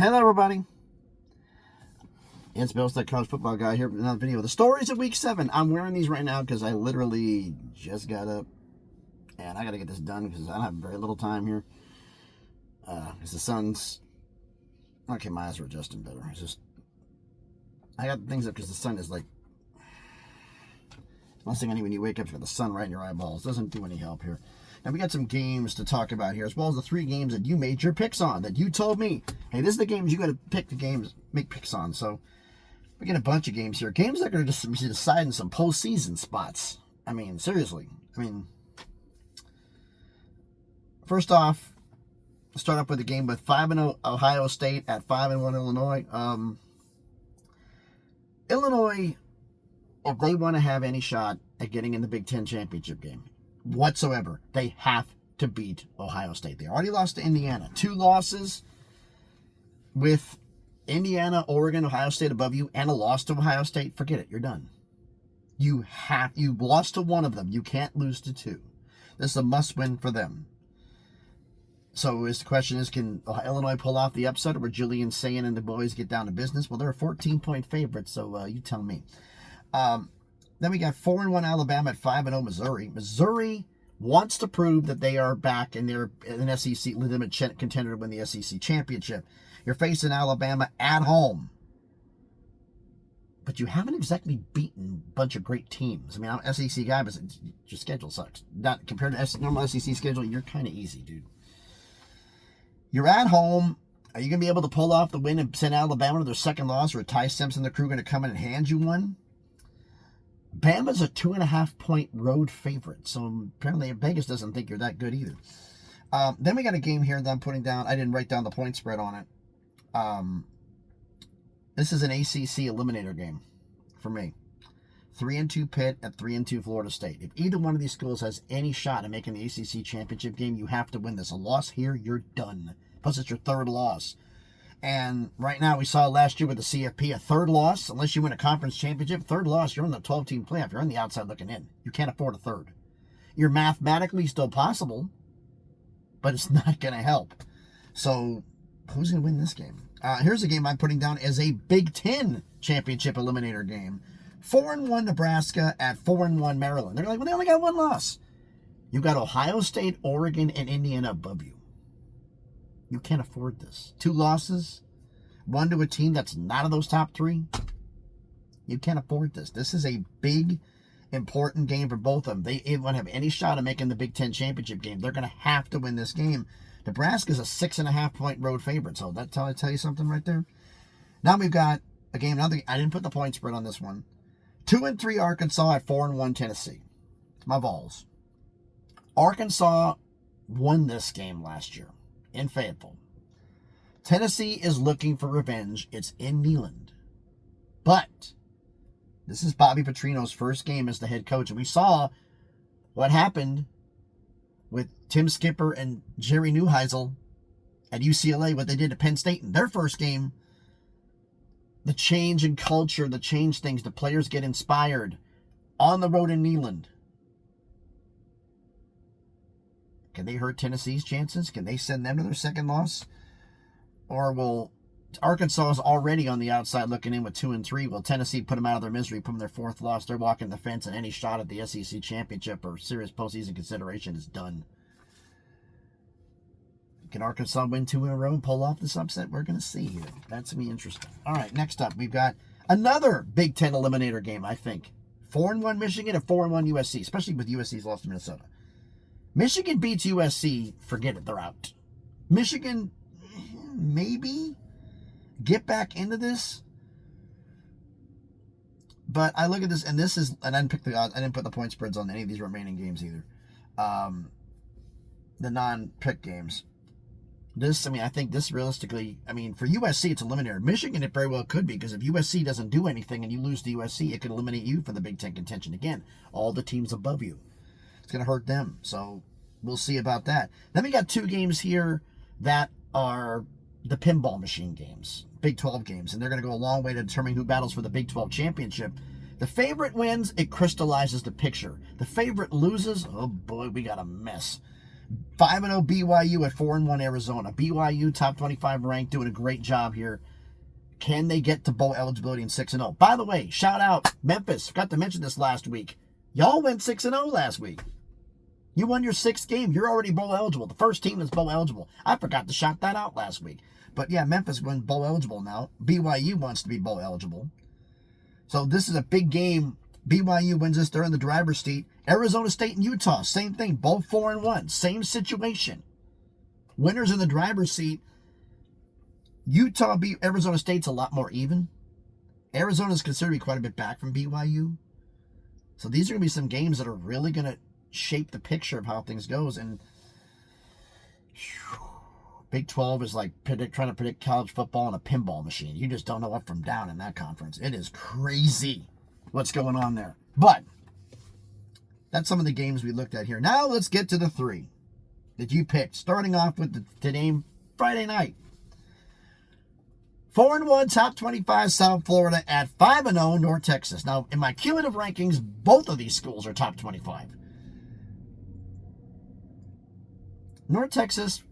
Hello, everybody. It's Bill, the college football guy here with another video. The stories of week 7. I'm wearing these right now because I literally just got up and I got to get this done because I have very little time here. Because the sun's... Okay, my eyes are adjusting better. It's just... I got things up because the sun is like... Last thing I need when you wake up is got the sun right in your eyeballs. Doesn't do any help here. Now, we got some games to talk about here, as well as the 3 games that you made your picks on, that you told me, hey, this is the games you got to pick the games, make picks on. So, we get a bunch of games here. Games that are going to just be deciding some postseason spots. I mean, seriously. First off, let's start up with a game with 5-0 Ohio State at 5-1 Illinois. Illinois, if they want to have any shot at getting in the Big Ten championship game whatsoever, they have to beat Ohio State. They already lost to Indiana. 2 losses with Indiana, Oregon, Ohio State above you, and a loss to Ohio State. Forget it. You're done. You lost to one of them. You can't lose to 2. This is a must-win for them. So the question is, can Illinois pull off the upset, or will Julian Sayin and the boys get down to business? Well, they're a 14-point favorite, so you tell me. Then we got 4-1 Alabama at 5-0 Missouri. Missouri wants to prove that they are back and they're an SEC legitimate contender to win the SEC championship. You're facing Alabama at home, but you haven't exactly beaten a bunch of great teams. I mean, I'm an SEC guy, but your schedule sucks. Not compared to normal SEC schedule, you're kind of easy, dude. You're at home. Are you going to be able to pull off the win and send Alabama to their second loss, or are Ty Simpson and the crew going to come in and hand you one? Bama's a 2.5-point road favorite, so apparently Vegas doesn't think you're that good either. Then we got a game here that I'm putting down. I didn't write down the point spread on it. This is an ACC eliminator game for me. 3-2 Pitt at 3-2 Florida State. If either one of these schools has any shot at making the ACC championship game, you have to win this. A loss here, you're done. Plus, it's your 3rd loss. And right now, we saw last year with the CFP, a 3rd loss, unless you win a conference championship, 3rd loss, you're in the 12-team playoff. You're on the outside looking in. You can't afford a 3rd. You're mathematically still possible, but it's not going to help. So, who's going to win this game? Here's a game I'm putting down as a Big Ten championship eliminator game. 4-1 Nebraska at 4-1 Maryland. They're like, well, they only got 1 loss. You've got Ohio State, Oregon, and Indiana above you. You can't afford this. 2 losses, 1 to a team that's not in those top 3. You can't afford this. This is a big, important game for both of them. They want to have any shot at making the Big Ten championship game. They're going to have to win this game. Nebraska's a 6.5-point road favorite, so that tell you something right there. Now we've got a game. I didn't put the point spread on this one. 2-3 Arkansas at 4-1 Tennessee. It's my Vols. Arkansas won this game last year in Fayetteville. Tennessee is looking for revenge. It's in Neyland. But this is Bobby Petrino's first game as the head coach. And we saw what happened with Tim Skipper and Jerry Neuheisel at UCLA, what they did at Penn State in their first game. The change in culture, the change things, the players get inspired on the road in Neyland. Can they hurt Tennessee's chances? Can they send them to their 2nd loss? Or will Arkansas is already on the outside looking in with 2-3? Will Tennessee put them out of their misery, put them their 4th loss? They're walking the fence, and any shot at the SEC championship or serious postseason consideration is done. Can Arkansas win 2 in a row and pull off this upset? We're going to see here. That's going to be interesting. All right, next up, we've got another Big Ten eliminator game, I think. 4-1 Michigan and 4-1 USC, especially with USC's loss to Minnesota. Michigan beats USC, forget it, they're out. Michigan, maybe get back into this. But I look at this, and I didn't pick the odds. I didn't put the point spreads on any of these remaining games either. The non-pick games. I think this realistically, for USC, it's eliminator. Michigan, it very well could be, because if USC doesn't do anything and you lose to USC, it could eliminate you for the Big Ten contention again. All the teams above you. It's going to hurt them. So we'll see about that. Then we got 2 games here that are the pinball machine games, Big 12 games, and they're going to go a long way to determining who battles for the Big 12 championship. The favorite wins, it crystallizes the picture. The favorite loses, oh boy, we got a mess. 5-0 BYU at 4-1 Arizona. BYU top 25 ranked, doing a great job here. Can they get to bowl eligibility in 6-0? By the way, shout out Memphis. Forgot to mention this last week. Y'all went 6-0 last week. You won your 6th game. You're already bowl eligible. The first team that's bowl eligible. I forgot to shout that out last week. But yeah, Memphis went bowl eligible now. BYU wants to be bowl eligible. So this is a big game. BYU wins this. They're in the driver's seat. Arizona State and Utah, same thing. Both 4-1. Same situation. Winners in the driver's seat. Utah beat Arizona State's a lot more even. Arizona's considered to be quite a bit back from BYU. So these are going to be some games that are really going to shape the picture of how things goes. And Big 12 is like trying to predict college football on a pinball machine. You just don't know up from down in that conference. It is crazy what's going on there. But that's some of the games we looked at here. Now let's get to the 3 that you picked. Starting off with today, Friday night. 4-1 top 25 South Florida at 5-0 North Texas. Now, in my cumulative rankings, both of these schools are top 25. North Texas,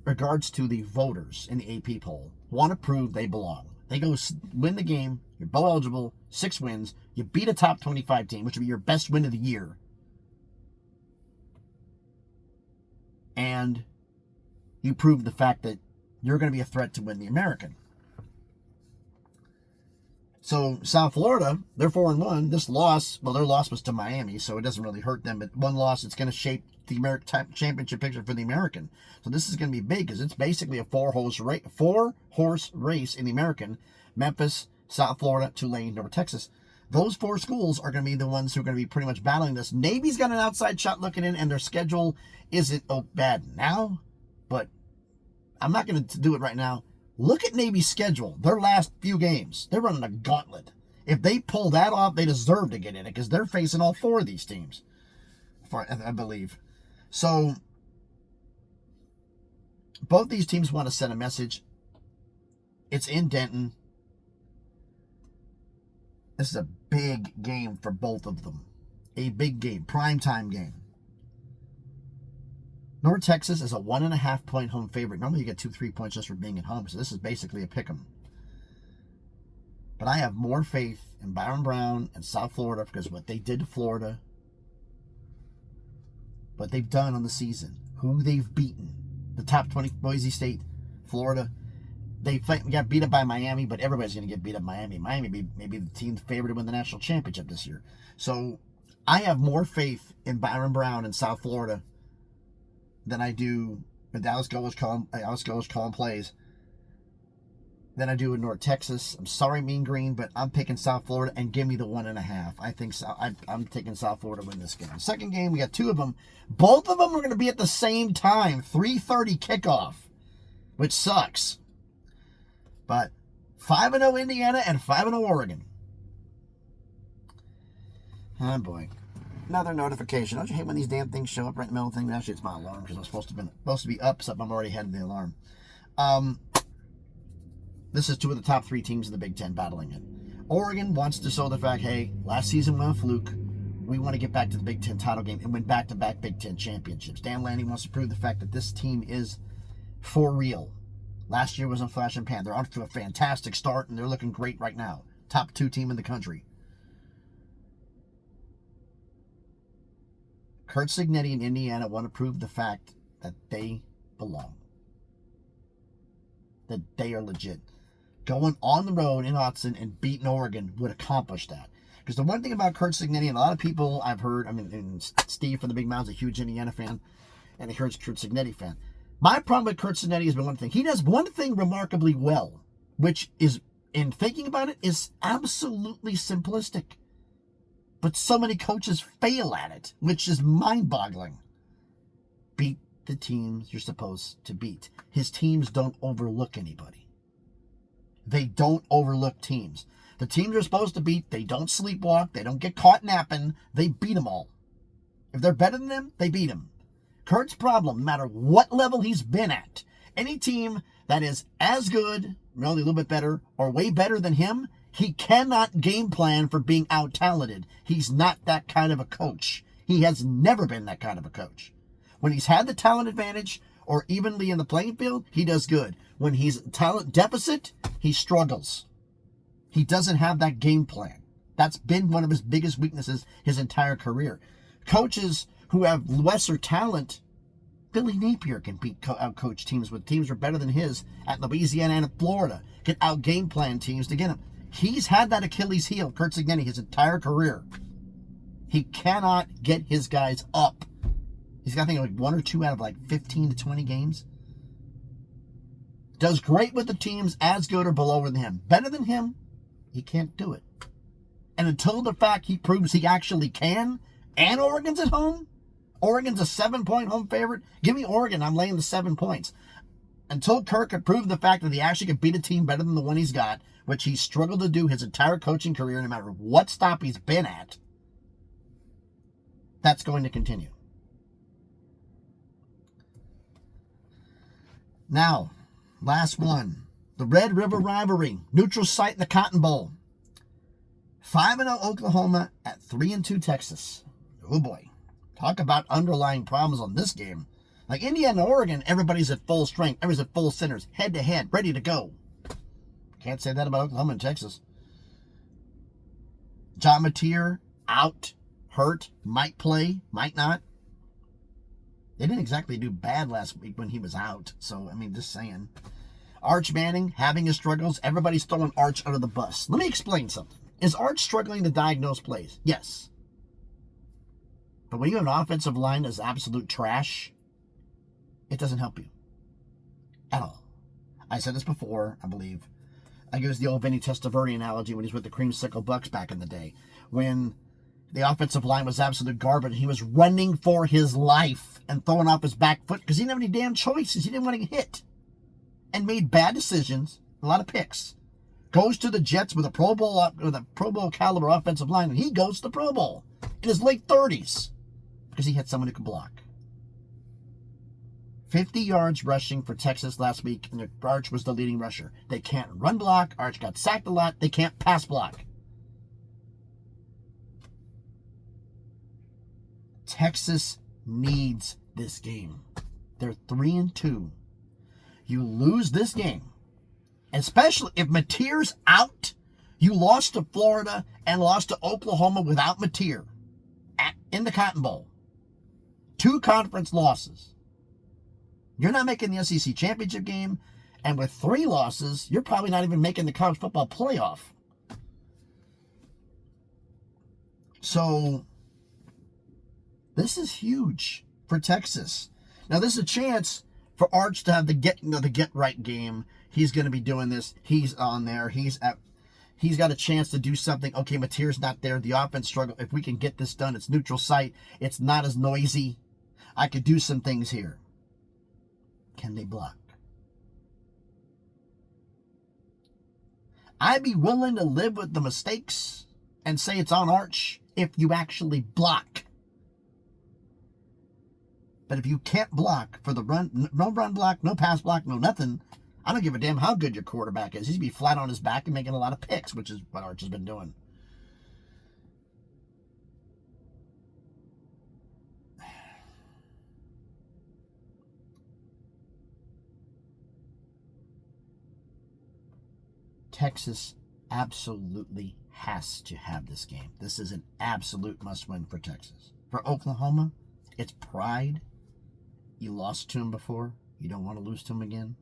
regards to the voters in the AP poll, want to prove they belong. They go win the game, you're bowl eligible, 6 wins, you beat a top 25 team, which would be your best win of the year. And you prove the fact that you're going to be a threat to win the American. So South Florida, they're 4-1. This loss, well, their loss was to Miami, so it doesn't really hurt them. But one loss, it's going to shape the American championship picture for the American. So this is going to be big because it's basically a four-horse race in the American. Memphis, South Florida, Tulane, North Texas. Those 4 schools are going to be the ones who are going to be pretty much battling this. Navy's got an outside shot looking in, and their schedule isn't bad now, but I'm not going to do it right now. Look at Navy's schedule. Their last few games. They're running a gauntlet. If they pull that off, they deserve to get in it because they're facing all 4 of these teams, I believe. So both these teams want to send a message. It's in Denton. This is a big game for both of them. A big game. Primetime game. North Texas is a 1.5 point home favorite. Normally you get 2-3 points just for being at home, so this is basically a pick 'em. But I have more faith in Byron Brown and South Florida because what they did to Florida, what they've done on the season, who they've beaten, the top 20, Boise State, Florida. They got beat up by Miami, but everybody's going to get beat up by Miami. Miami may be the team favored to win the national championship this year. So I have more faith in Byron Brown and South Florida than I do with Dallas Goers calling plays than I do in North Texas. I'm sorry, Mean Green, but I'm picking South Florida and give me the 1.5. I think I'm taking South Florida to win this game. Second game, we got 2 of them. Both of them are going to be at the same time, 3:30 kickoff, which sucks. But 5-0 Indiana and 5-0 Oregon. Oh boy. Another notification. Don't you hate when these damn things show up right in the middle of the thing? Actually, it's my alarm because I'm supposed to be up, so I'm already ahead of the alarm. This is 2 of the top 3 teams in the Big Ten battling it. Oregon wants to show the fact, hey, last season went a fluke. We want to get back to the Big Ten title game and win back-to-back Big Ten championships. Dan Lanning wants to prove the fact that this team is for real. Last year was a flash in the pan. They're off to a fantastic start, and they're looking great right now. Top 2 team in the country. Curt Cignetti and Indiana want to prove the fact that they belong. That they are legit. Going on the road in Autzen and beating Oregon would accomplish that. Because the one thing about Curt Cignetti, and a lot of people I've heard, and Steve from the Big Mound's a huge Indiana fan, and a huge Curt Cignetti fan. My problem with Curt Cignetti has been one thing. He does one thing remarkably well, which is, in thinking about it, is absolutely simplistic. But so many coaches fail at it, which is mind-boggling. Beat the teams you're supposed to beat. His teams don't overlook anybody. They don't overlook teams. The teams you're supposed to beat, they don't sleepwalk. They don't get caught napping. They beat them all. If they're better than them, they beat them. Curt's problem, no matter what level he's been at, any team that is as good, really a little bit better, or way better than him, he cannot game plan for being out-talented. He's not that kind of a coach. He has never been that kind of a coach. When he's had the talent advantage or evenly in the playing field, he does good. When he's talent deficit, he struggles. He doesn't have that game plan. That's been one of his biggest weaknesses his entire career. Coaches who have lesser talent, Billy Napier can out-coach teams with teams are better than his at Louisiana and Florida, can out-game plan teams to get him. He's had that Achilles heel, Curt Cignetti, his entire career. He cannot get his guys up. He's got, I think, like 1 or 2 out of like 15 to 20 games. Does great with the teams as good or below than him. Better than him, he can't do it. And until the fact he proves he actually can, and Oregon's at home, Oregon's a 7-point home favorite. Give me Oregon. I'm laying the 7 points. Until Kirk could prove the fact that he actually could beat a team better than the one he's got, which he struggled to do his entire coaching career, no matter what stop he's been at, that's going to continue. Now, last one. The Red River Rivalry. Neutral site in the Cotton Bowl. 5-0 Oklahoma at 3-2 Texas. Oh boy. Talk about underlying problems on this game. Like Indiana and Oregon, everybody's at full strength. Everybody's at full centers. Head to head. Ready to go. Can't say that about Oklahoma and Texas. John Mateer out. Hurt. Might play. Might not. They didn't exactly do bad last week when he was out. So, I mean, just saying. Arch Manning having his struggles. Everybody's throwing Arch under the bus. Let me explain something. Is Arch struggling to diagnose plays? Yes. But when you have an offensive line that's absolute trash, it doesn't help you. At all. I said this before, I believe. I use the old Vinny Testaverde analogy when he was with the Creamsicle Bucks back in the day. When the offensive line was absolute garbage, he was running for his life and throwing off his back foot because he didn't have any damn choices. He didn't want to get hit. And made bad decisions, a lot of picks. Goes to the Jets with a Pro Bowl caliber offensive line, and he goes to the Pro Bowl in his late 30s because he had someone who could block. 50 yards rushing for Texas last week, and Arch was the leading rusher. They can't run block. Arch got sacked a lot. They can't pass block. Texas needs this game. They're 3-2. You lose this game, especially if Mateer's out. You lost to Florida and lost to Oklahoma without Mateer in the Cotton Bowl. 2 conference losses. You're not making the SEC championship game, and with 3 losses, you're probably not even making the college football playoff. So, this is huge for Texas. Now, this is a chance for Arch to have the get right game. He's going to be doing this. He's on there. He's got a chance to do something. Okay, Mateer's not there. The offense struggle. If we can get this done, it's neutral site. It's not as noisy. I could do some things here. Can they block? I'd be willing to live with the mistakes and say it's on Arch if you actually block. But if you can't block for the run, no run block, no pass block, no nothing, I don't give a damn how good your quarterback is. He's going to be flat on his back and making a lot of picks, which is what Arch has been doing. Texas absolutely has to have this game. This is an absolute must-win for Texas. For Oklahoma, it's pride. You lost to him before. You don't want to lose to him again.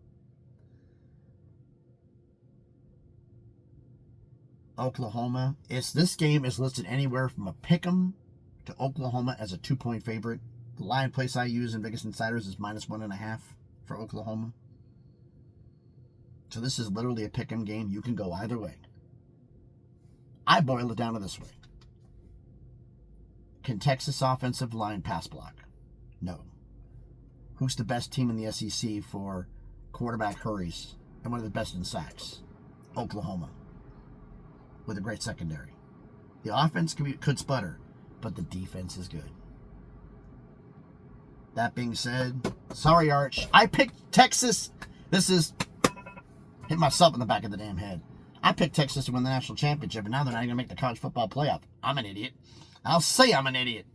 Oklahoma, this game is listed anywhere from a pick'em to Oklahoma as a 2-point favorite. The line place I use in Vegas Insiders is -1.5 for Oklahoma. So this is literally a pick'em game. You can go either way. I boil it down to this way. Can Texas offensive line pass block? No. Who's the best team in the SEC for quarterback hurries and one of the best in sacks? Oklahoma. With a great secondary. The offense could sputter, but the defense is good. That being said, sorry, Arch. I picked Texas. This is hit myself in the back of the damn head. I picked Texas to win the national championship, and now they're not even going to make the college football playoff. I'm an idiot. I'll say I'm an idiot.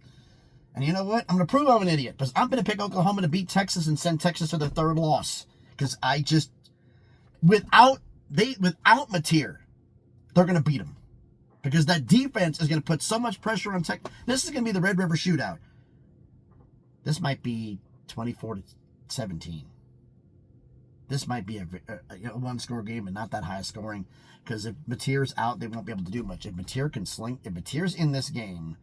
And you know what? I'm going to prove I'm an idiot because I'm going to pick Oklahoma to beat Texas and send Texas to their third loss. Because I just, without Mateer, they're going to beat them. Because that defense is going to put so much pressure on Texas. This is going to be the Red River Shootout. This might be 24-17. This might be a one-score game and not that high scoring. Because if Mateer's out, they won't be able to do much. If Mateer's in this game,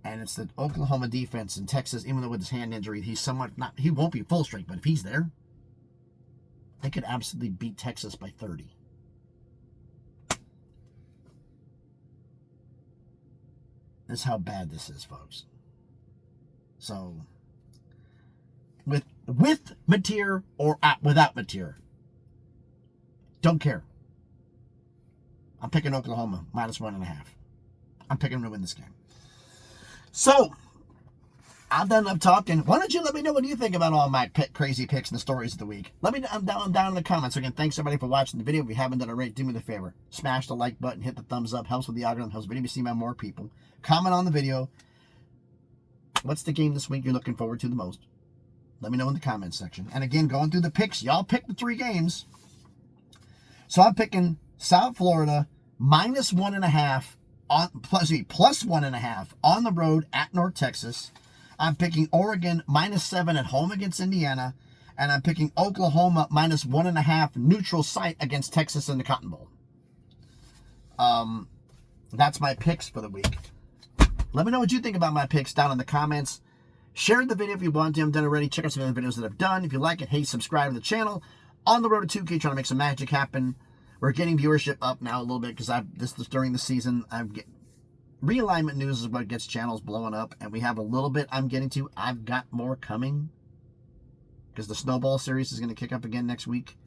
and it's the Oklahoma defense in Texas, even though with his hand injury, he won't be full strength, but if he's there, they could absolutely beat Texas by 30. That's how bad this is, folks. So, with Mateer or without Mateer, don't care. I'm picking Oklahoma -1.5. I'm picking them to win this game. So, I've done enough talking. Why don't you let me know what you think about all my crazy picks and the stories of the week? Let me know down in the comments. Again, thanks everybody for watching the video. If you haven't done it already, do me the favor. Smash the like button, hit the thumbs up. Helps with the algorithm, helps the video be seen by more people. Comment on the video. What's the game this week you're looking forward to the most? Let me know in the comments section. And again, going through the picks, y'all picked the 3 games. So I'm picking South Florida -1.5 plus 1.5 on the road at North Texas. I'm picking Oregon -7 at home against Indiana. And I'm picking Oklahoma -1.5 neutral site against Texas in the Cotton Bowl. That's my picks for the week. Let me know what you think about my picks down in the comments. Share the video if you want to. I'm done already. Check out some of the videos that I've done. If you like it, hey, subscribe to the channel. On the road to 2K, trying to make some magic happen. We're getting viewership up now a little bit because this is during the season. Realignment news is what gets channels blowing up, and we have a little bit I'm getting to. I've got more coming because the Snowball series is going to kick up again next week.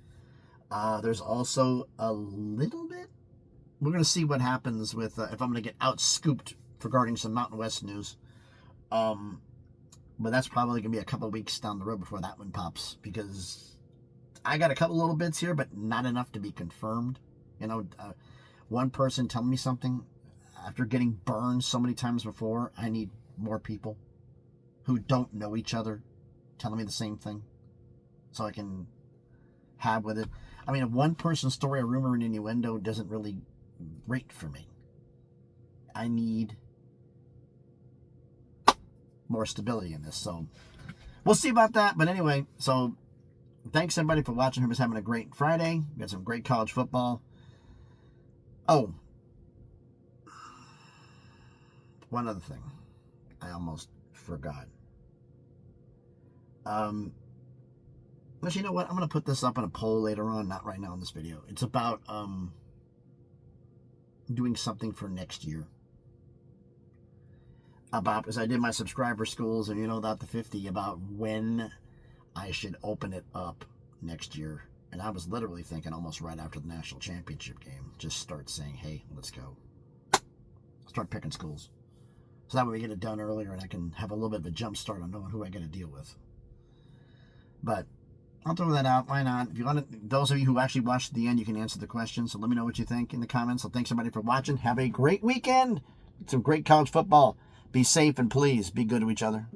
There's also a little bit. We're going to see what happens with if I'm going to get out-scooped regarding some Mountain West news. But that's probably going to be a couple weeks down the road before that one pops because I got a couple little bits here, but not enough to be confirmed. You know, one person telling me something after getting burned so many times before, I need more people who don't know each other telling me the same thing so I can have with it. I mean, if one person's story, a rumor, and innuendo doesn't really rate for me. I need more stability in this. So we'll see about that. But anyway, so thanks everybody for watching. Who's having a great Friday. We got some great college football. Oh, one other thing. I almost forgot. But you know what? I'm going to put this up in a poll later on, not right now in this video. It's about doing something for next year. Because I did my subscriber schools, and you know, about the 50, about when I should open it up next year. And I was literally thinking almost right after the national championship game, just start saying, hey, let's go. Start picking schools. So that way we get it done earlier, and I can have a little bit of a jump start on knowing who I got to deal with. But I'll throw that out. Why not? If you want to, those of you who actually watched to the end, you can answer the question. So let me know what you think in the comments. So thanks everybody for watching. Have a great weekend. Some great college football. Be safe and please be good to each other.